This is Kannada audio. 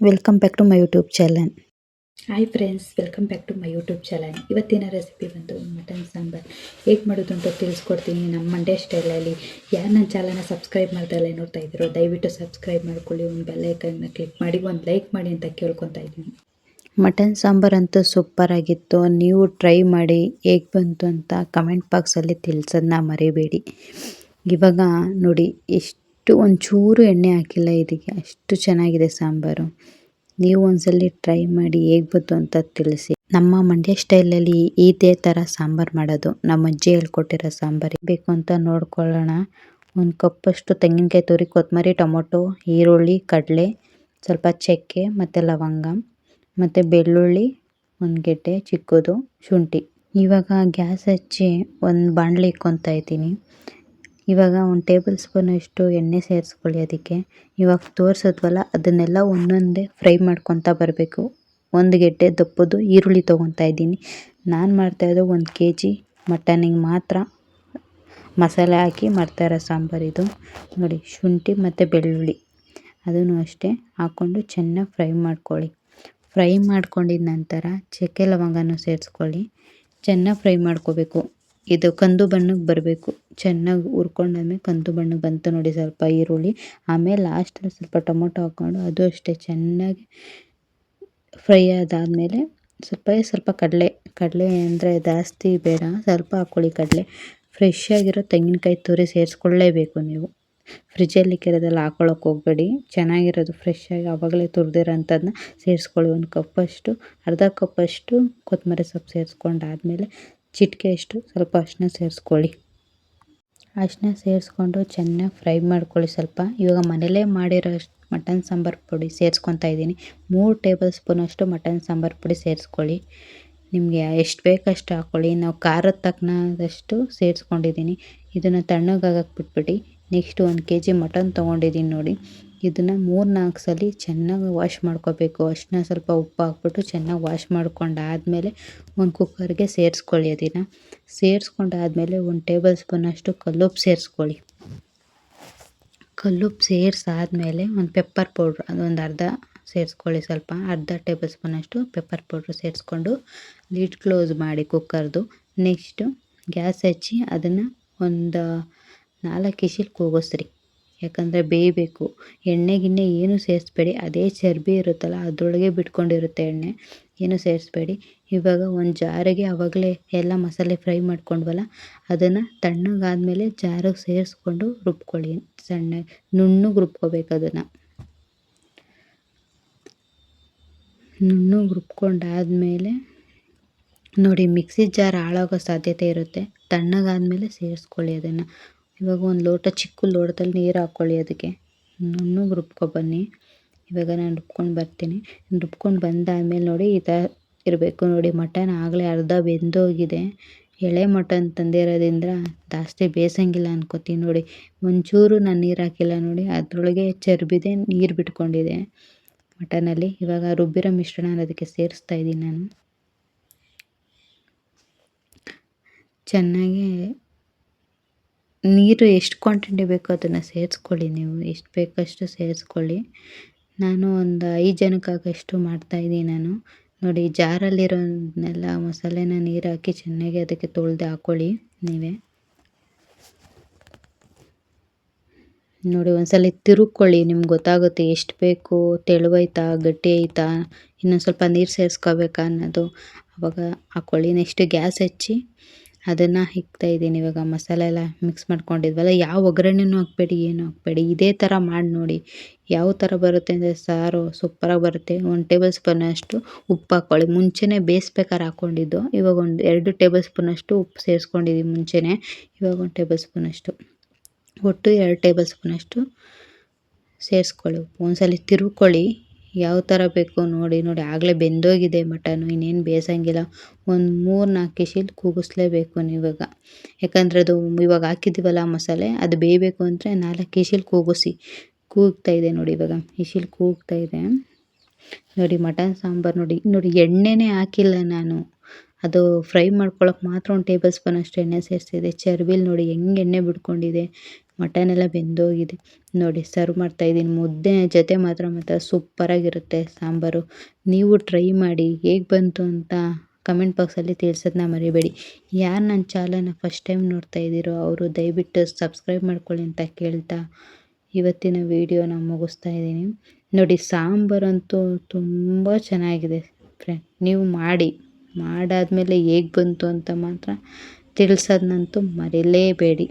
Welcome back to my YouTube channel. Hi friends, welcome back to my YouTube channel. ಇವತ್ತಿನ ರೆಸಿಪಿ ಬಂತು ಮಟನ್ ಸಾಂಬಾರ್. ಹೇಗೆ ಮಾಡೋದು ಅಂತ ತಿಳಿಸ್ಕೊಡ್ತೀನಿ ನಮ್ಮ ಮಂಡ್ಯ ಸ್ಟೈಲಲ್ಲಿ. ಯಾರು ನನ್ನ ಚಾನಲ್ನ ಸಬ್ಸ್ಕ್ರೈಬ್ ಮಾಡ್ದಲ್ಲೇ ನೋಡ್ತಾ ಇದ್ದೀರೋ ದಯವಿಟ್ಟು ಸಬ್ಸ್ಕ್ರೈಬ್ ಮಾಡ್ಕೊಳ್ಳಿ, ಒಂದು ಬೆಲ್ ಐಕನ್ನ ಕ್ಲಿಕ್ ಮಾಡಿ, ಒಂದು ಲೈಕ್ ಮಾಡಿ ಅಂತ ಕೇಳ್ಕೊತಾ ಇದ್ದೀನಿ. ಮಟನ್ ಸಾಂಬಾರ್ ಅಂತೂ ಸೂಪರ್ ಆಗಿತ್ತು. ನೀವು ಟ್ರೈ ಮಾಡಿ ಹೇಗೆ ಬಂತು ಅಂತ ಕಮೆಂಟ್ ಬಾಕ್ಸಲ್ಲಿ ತಿಳಿಸೋದನ್ನ ಮರಿಬೇಡಿ. ಇವಾಗ ನೋಡಿ, ಎಷ್ಟು ಒಂಚೂರು ಎಣ್ಣೆ ಹಾಕಿಲ್ಲ ಇದಕ್ಕೆ, ಅಷ್ಟು ಚೆನ್ನಾಗಿದೆ ಸಾಂಬಾರು. ನೀವು ಒಂದ್ಸಲಿ ಟ್ರೈ ಮಾಡಿ ಹೇಗೆ ಬಂತು ಅಂತ ತಿಳಿಸಿ. ನಮ್ಮ ಮಂಡ್ಯ ಸ್ಟೈಲಲ್ಲಿ ಇದೇ ಥರ ಸಾಂಬಾರು ಮಾಡೋದು, ನಮ್ಮ ಅಜ್ಜಿ ಹೇಳ್ಕೊಟ್ಟಿರೋ ಸಾಂಬಾರು. ಬೇಕು ಅಂತ ನೋಡ್ಕೊಳ್ಳೋಣ. ಒಂದು ಕಪ್ಪಷ್ಟು ತೆಂಗಿನಕಾಯಿ ತುರಿ, ಕೊತ್ತಂಬರಿ, ಟೊಮೊಟೊ, ಈರುಳ್ಳಿ, ಕಡಲೆ, ಸ್ವಲ್ಪ ಚಕ್ಕೆ ಮತ್ತು ಲವಂಗ ಮತ್ತು ಬೆಳ್ಳುಳ್ಳಿ, ಒಂದು ಗೆಡ್ಡೆ ಚಿಕ್ಕದು, ಶುಂಠಿ. ಇವಾಗ ಗ್ಯಾಸ್ ಹಚ್ಚಿ ಒಂದು ಬಾಣಲೆ ಇಕ್ಕೊತಾ ಇದ್ದೀನಿ. ಇವಾಗ 1 ಟೇಬಲ್ ಸ್ಪೂನಷ್ಟು ಎಣ್ಣೆ ಸೇರಿಸ್ಕೊಳ್ಳಿ. ಅದಕ್ಕೆ ಇವಾಗ ತೋರಿಸಿದ್ವಲ್ಲ ಅದನ್ನೆಲ್ಲ ಒಂದೊಂದೇ ಫ್ರೈ ಮಾಡ್ಕೊತಾ ಬರಬೇಕು. ಒಂದು ಗೆಡ್ಡೆ ದಪ್ಪದು ಈರುಳ್ಳಿ ತೊಗೊತಾ ಇದ್ದೀನಿ. ನಾನು ಮಾಡ್ತಾಯಿದ್ದು 1 kg ಮಟನಿಗೆ ಮಾತ್ರ ಮಸಾಲೆ ಹಾಕಿ ಮಾಡ್ತಾಯಿರೋ ಸಾಂಬಾರು ಇದು. ನೋಡಿ, ಶುಂಠಿ ಮತ್ತು ಬೆಳ್ಳುಳ್ಳಿ ಅದನ್ನು ಅಷ್ಟೇ ಹಾಕ್ಕೊಂಡು ಚೆನ್ನಾಗಿ ಫ್ರೈ ಮಾಡ್ಕೊಳ್ಳಿ. ಫ್ರೈ ಮಾಡ್ಕೊಂಡಿದ ನಂತರ ಚಕ್ಕೆ ಲವಂಗನೂ ಸೇರಿಸ್ಕೊಳ್ಳಿ. ಚೆನ್ನಾಗಿ ಫ್ರೈ ಮಾಡ್ಕೋಬೇಕು. ಇದು ಕಂದು ಬಣ್ಣಕ್ಕೆ ಬರಬೇಕು. ಚೆನ್ನಾಗಿ ಹುರ್ಕೊಂಡಾದ್ಮೇಲೆ ಕಂದು ಬಣ್ಣಕ್ಕೆ ಬಂತು ನೋಡಿ ಸ್ವಲ್ಪ ಈರುಳ್ಳಿ. ಆಮೇಲೆ ಲಾಸ್ಟಲ್ಲಿ ಸ್ವಲ್ಪ ಟೊಮೊಟೊ ಹಾಕ್ಕೊಂಡು ಅದು ಅಷ್ಟೇ ಚೆನ್ನಾಗಿ ಫ್ರೈ ಆದಾದಮೇಲೆ ಸ್ವಲ್ಪ ಕಡಲೆ ಅಂದರೆ ಜಾಸ್ತಿ ಬೇಡ, ಸ್ವಲ್ಪ ಹಾಕ್ಕೊಳ್ಳಿ ಕಡಲೆ. ಫ್ರೆಶ್ ಆಗಿರೋ ತೆಂಗಿನಕಾಯಿ ತುರಿ ಸೇರಿಸ್ಕೊಳ್ಳೇಬೇಕು ನೀವು. ಫ್ರಿಜ್ಜಲ್ಲಿ ಇಕ್ಕಿರೋದೆಲ್ಲ ಹಾಕ್ಕೊಳ್ಳೋಕೆ ಹೋಗಬೇಡಿ. ಚೆನ್ನಾಗಿರೋದು ಫ್ರೆಶ್ಶಾಗಿ ಆವಾಗಲೇ ತುರಿದಿರೋಂಥದ್ದನ್ನ ಸೇರಿಸ್ಕೊಳ್ಳಿ. ಒಂದು ಕಪ್ಪಷ್ಟು, ಅರ್ಧ ಕಪ್ಪಷ್ಟು ಕೊತ್ತಂಬರಿ ಸೊಪ್ಪು ಸೇರಿಸ್ಕೊಂಡಾದ್ಮೇಲೆ ಚಿಟಿಕೆಯಷ್ಟು ಸ್ವಲ್ಪ ಅರಿಶಿನ ಸೇರಿಸ್ಕೊಳ್ಳಿ. ಅರಿಶಿನ ಸೇರಿಸ್ಕೊಂಡು ಚೆನ್ನಾಗಿ ಫ್ರೈ ಮಾಡ್ಕೊಳ್ಳಿ ಸ್ವಲ್ಪ. ಇವಾಗ ಮನೇಲೇ ಮಾಡಿರೋ ಮಟನ್ ಸಾಂಬಾರು ಪುಡಿ ಸೇರಿಸ್ಕೊತಾ ಇದ್ದೀನಿ. 3 ಟೇಬಲ್ ಸ್ಪೂನಷ್ಟು ಮಟನ್ ಸಾಂಬಾರು ಪುಡಿ ಸೇರಿಸ್ಕೊಳ್ಳಿ. ನಿಮಗೆ ಎಷ್ಟು ಬೇಕಷ್ಟು ಹಾಕ್ಕೊಳ್ಳಿ. ನಾವು ಖಾರದ ತಕ್ಕನಷ್ಟು ಸೇರಿಸ್ಕೊಂಡಿದ್ದೀನಿ. ಇದನ್ನು ತಣ್ಣಗಾಗಕ್ಕೆ ಬಿಟ್ಬಿಟ್ಟು ನೆಕ್ಸ್ಟ್ 1 kg ಮಟನ್ ತೊಗೊಂಡಿದ್ದೀನಿ ನೋಡಿ. ಇದನ್ನು 3-4 ಸಲ ಚೆನ್ನಾಗಿ ವಾಶ್ ಮಾಡ್ಕೋಬೇಕು. ಅರಿಶಿನ ಸ್ವಲ್ಪ ಉಪ್ಪು ಹಾಕ್ಬಿಟ್ಟು ಚೆನ್ನಾಗಿ ವಾಶ್ ಮಾಡ್ಕೊಂಡಾದ್ಮೇಲೆ ಒಂದು ಕುಕ್ಕರ್ಗೆ ಸೇರಿಸ್ಕೊಳ್ಳಿ. ಅದನ್ನು ಸೇರಿಸ್ಕೊಂಡಾದ್ಮೇಲೆ 1 ಟೇಬಲ್ ಸ್ಪೂನಷ್ಟು ಕಲ್ಲುಪ್ಪು ಸೇರಿಸ್ಕೊಳ್ಳಿ. ಕಲ್ಲುಪ್ಪು ಸೇರಿಸಾದ್ಮೇಲೆ ಒಂದು ಪೆಪ್ಪರ್ ಪೌಡ್ರ್ ಅದೊಂದು ಅರ್ಧ ಸೇರಿಸ್ಕೊಳ್ಳಿ. ಸ್ವಲ್ಪ ಅರ್ಧ ಟೇಬಲ್ ಸ್ಪೂನಷ್ಟು ಪೆಪ್ಪರ್ ಪೌಡ್ರ್ ಸೇರಿಸ್ಕೊಂಡು ಲಿಡ್ ಕ್ಲೋಸ್ ಮಾಡಿ ಕುಕ್ಕರ್ದು. ನೆಕ್ಸ್ಟು ಗ್ಯಾಸ್ ಹಚ್ಚಿ ಅದನ್ನು ಒಂದು 4 ವಿಸಿಲ್ ಕೂಗಿಸ್ರಿ. ಯಾಕಂದರೆ ಬೇಯಬೇಕು. ಎಣ್ಣೆ ಗಿಣ್ಣೆ ಏನೂ ಸೇರಿಸ್ಬೇಡಿ. ಅದೇ ಚರ್ಬಿ ಇರುತ್ತಲ್ಲ ಅದರೊಳಗೆ ಬಿಟ್ಕೊಂಡಿರುತ್ತೆ ಎಣ್ಣೆ, ಏನೂ ಸೇರಿಸ್ಬೇಡಿ. ಇವಾಗ ಒಂದು ಜಾರಿಗೆ ಆವಾಗಲೇ ಎಲ್ಲ ಮಸಾಲೆ ಫ್ರೈ ಮಾಡ್ಕೊಂಡ್ವಲ್ಲ ಅದನ್ನು ತಣ್ಣಗಾದ್ಮೇಲೆ ಜಾರಿಗೆ ಸೇರಿಸ್ಕೊಂಡು ರುಬ್ಕೊಳ್ಳಿ. ಸಣ್ಣಗೆ ನುಣ್ಣಗೆ ರುಬ್ಕೋಬೇಕು. ಅದನ್ನು ನುಣ್ಣಗೆ ರುಬ್ಕೊಂಡಾದ್ಮೇಲೆ ನೋಡಿ, ಮಿಕ್ಸಿ ಜಾರ್ ಹಾಳಾಗೋ ಸಾಧ್ಯತೆ ಇರುತ್ತೆ. ತಣ್ಣಗಾದ್ಮೇಲೆ ಸೇರಿಸ್ಕೊಳ್ಳಿ ಅದನ್ನು. ಇವಾಗ ಒಂದು ಚಿಕ್ಕ ಲೋಟದಲ್ಲಿ ನೀರು ಹಾಕ್ಕೊಳ್ಳಿ. ಅದಕ್ಕೆ ನುಣ್ಣಗೆ ರುಬ್ಕೊಬನ್ನಿ. ಇವಾಗ ನಾನು ರುಬ್ಕೊಂಡು ಬರ್ತೀನಿ. ರುಬ್ಕೊಂಡು ಬಂದಾದ್ಮೇಲೆ ನೋಡಿ ಈ ಥರ ಇರಬೇಕು. ನೋಡಿ, ಮಟನ್ ಆಗಲೇ ಅರ್ಧ ಬೆಂದೋಗಿದೆ. ಎಳೆ ಮಟನ್ ತಂದಿರೋದ್ರಿಂದ ಜಾಸ್ತಿ ಬೇಯಿಸಂಗಿಲ್ಲ ಅನ್ಕೋತೀನಿ. ನೋಡಿ, ಒಂಚೂರು ನಾನು ನೀರು ಹಾಕಿಲ್ಲ ನೋಡಿ, ಅದರೊಳಗೆ ಚರ್ಬಿದೆ, ನೀರು ಬಿಟ್ಕೊಂಡಿದೆ ಮಟನಲ್ಲಿ. ಇವಾಗ ರುಬ್ಬಿರೋ ಮಿಶ್ರಣ ಅದಕ್ಕೆ ಸೇರಿಸ್ತಾ ಇದ್ದೀನಿ ನಾನು. ಚೆನ್ನಾಗಿ ನೀರು ಎಷ್ಟು ಕ್ವಾಂಟಿಟಿ ಬೇಕೋ ಅದನ್ನು ಸೇರಿಸ್ಕೊಳ್ಳಿ. ನೀವು ಎಷ್ಟು ಬೇಕಷ್ಟು ಸೇರಿಸ್ಕೊಳ್ಳಿ. ಒಂದು 5 ಜನಕ್ಕಾಗಷ್ಟು ಮಾಡ್ತಾಯಿದ್ದೀನಿ ನಾನು. ನೋಡಿ, ಜಾರಲ್ಲಿರೋದನ್ನೆಲ್ಲ ಮಸಾಲೆನ ನೀರು ಹಾಕಿ ಚೆನ್ನಾಗಿ ಅದಕ್ಕೆ ತೊಳೆದು ಹಾಕ್ಕೊಳ್ಳಿ ನೀವೇ. ನೋಡಿ, ಒಂದ್ಸಲ ತಿರುಗ್ಕೊಳ್ಳಿ. ನಿಮ್ಗೆ ಗೊತ್ತಾಗುತ್ತೆ ಎಷ್ಟು ಬೇಕು, ತೆಳುವೈತಾ ಗಟ್ಟಿ ಐತಾ, ಇನ್ನೊಂದು ಸ್ವಲ್ಪ ನೀರು ಸೇರಿಸ್ಕೋಬೇಕಾ ಅನ್ನೋದು. ಆವಾಗ ಹಾಕ್ಕೊಳ್ಳಿ. ನೆಕ್ಸ್ಟ್ ಗ್ಯಾಸ್ ಹಚ್ಚಿ ಅದನ್ನು ಇಕ್ತಾಯಿದ್ದೀನಿ. ಇವಾಗ ಮಸಾಲೆ ಎಲ್ಲ ಮಿಕ್ಸ್ ಮಾಡ್ಕೊಂಡಿದ್ವಲ್ಲ, ಯಾವ ಒಗ್ಗರಣೆನೂ ಹಾಕಬೇಡಿ, ಏನೂ ಹಾಕಬೇಡಿ. ಇದೇ ಥರ ಮಾಡಿ ನೋಡಿ ಯಾವ ಥರ ಬರುತ್ತೆ ಅಂದರೆ ಸಾರು ಸೂಪರಾಗಿ ಬರುತ್ತೆ. 1 ಟೇಬಲ್ ಸ್ಪೂನಷ್ಟು ಉಪ್ಪು ಹಾಕ್ಕೊಳ್ಳಿ. ಮುಂಚೆನೇ ಬೇಯಿಸ್ಬೇಕಾದ್ರೆ ಹಾಕ್ಕೊಂಡಿದ್ದು. ಇವಾಗ 2 ಟೇಬಲ್ ಸ್ಪೂನಷ್ಟು ಉಪ್ಪು ಸೇರಿಸ್ಕೊಂಡಿದ್ದೀವಿ ಮುಂಚೆನೇ. ಇವಾಗ 1 ಟೇಬಲ್ ಸ್ಪೂನಷ್ಟು, ಒಟ್ಟು 2 ಟೇಬಲ್ ಸ್ಪೂನಷ್ಟು ಸೇರಿಸ್ಕೊಳ್ಳಿ. ಒಂದ್ಸಲ ತಿರುಗ್ಕೊಳ್ಳಿ. ಯಾವ ಥರ ಬೇಕು ನೋಡಿ. ಆಗಲೇ ಬೆಂದೋಗಿದೆ ಮಟನು, ಇನ್ನೇನು ಬೇಯಿಸಂಗಿಲ್ಲ. ಒಂದು 3-4 ವಿಸಿಲ್ ಕೂಗಿಸ್ಲೇಬೇಕು ನೀವಾಗ. ಯಾಕಂದರೆ ಅದು ಇವಾಗ ಹಾಕಿದ್ದೀವಲ್ಲ ಮಸಾಲೆ, ಅದು ಬೇಯಬೇಕು ಅಂದರೆ 4 ವಿಸಿಲ್ ಕೂಗಿಸಿ. ಕೂಗ್ತಾಯಿದೆ ನೋಡಿ, ಇವಾಗ ವಿಸಿಲ್ ಕೂಗ್ತಾಯಿದೆ ನೋಡಿ. ಮಟನ್ ಸಾಂಬಾರು ನೋಡಿ ಎಣ್ಣೆನೇ ಹಾಕಿಲ್ಲ ನಾನು. ಅದು ಫ್ರೈ ಮಾಡ್ಕೊಳ್ಳೋಕೆ ಮಾತ್ರ 1 ಟೇಬಲ್ ಸ್ಪೂನಷ್ಟು ಎಣ್ಣೆ ಸೇರಿಸಿದೆ. ಚರ್ಬಿಲಿ ನೋಡಿ ಹೆಂಗೆ ಎಣ್ಣೆ ಬಿಟ್ಕೊಂಡಿದೆ. ಮಟನ್ ಎಲ್ಲ ಬೆಂದೋಗಿದೆ. ನೋಡಿ ಸರ್ವ್ ಮಾಡ್ತಾಯಿದ್ದೀನಿ. ಮುದ್ದೆ ಜೊತೆ ಮಾತ್ರ ಸೂಪರಾಗಿರುತ್ತೆ ಸಾಂಬಾರು. ನೀವು ಟ್ರೈ ಮಾಡಿ ಹೇಗೆ ಬಂತು ಅಂತ ಕಮೆಂಟ್ ಬಾಕ್ಸಲ್ಲಿ ತಿಳಿಸೋದನ್ನ ಮರಿಬೇಡಿ. ಯಾರು ನನ್ನ ಚಾನಲ್ನ ಫಸ್ಟ್ ಟೈಮ್ ನೋಡ್ತಾ ಇದ್ದೀರೋ ಅವರು ದಯವಿಟ್ಟು ಸಬ್ಸ್ಕ್ರೈಬ್ ಮಾಡ್ಕೊಳ್ಳಿ ಅಂತ ಕೇಳ್ತಾ ಇವತ್ತಿನ ವೀಡಿಯೋನ ಮುಗಿಸ್ತಾ ಇದ್ದೀನಿ. ನೋಡಿ ಸಾಂಬಾರಂತೂ ತುಂಬ ಚೆನ್ನಾಗಿದೆ ಫ್ರೆಂಡ್. ನೀವು ಮಾಡಾದಮೇಲೆ ಹೇಗೆ ಬಂತು ಅಂತ ಮಾತ್ರ ತಿಳಿಸೋದನ್ನಂತೂ ಮರೀಲೇಬೇಡಿ.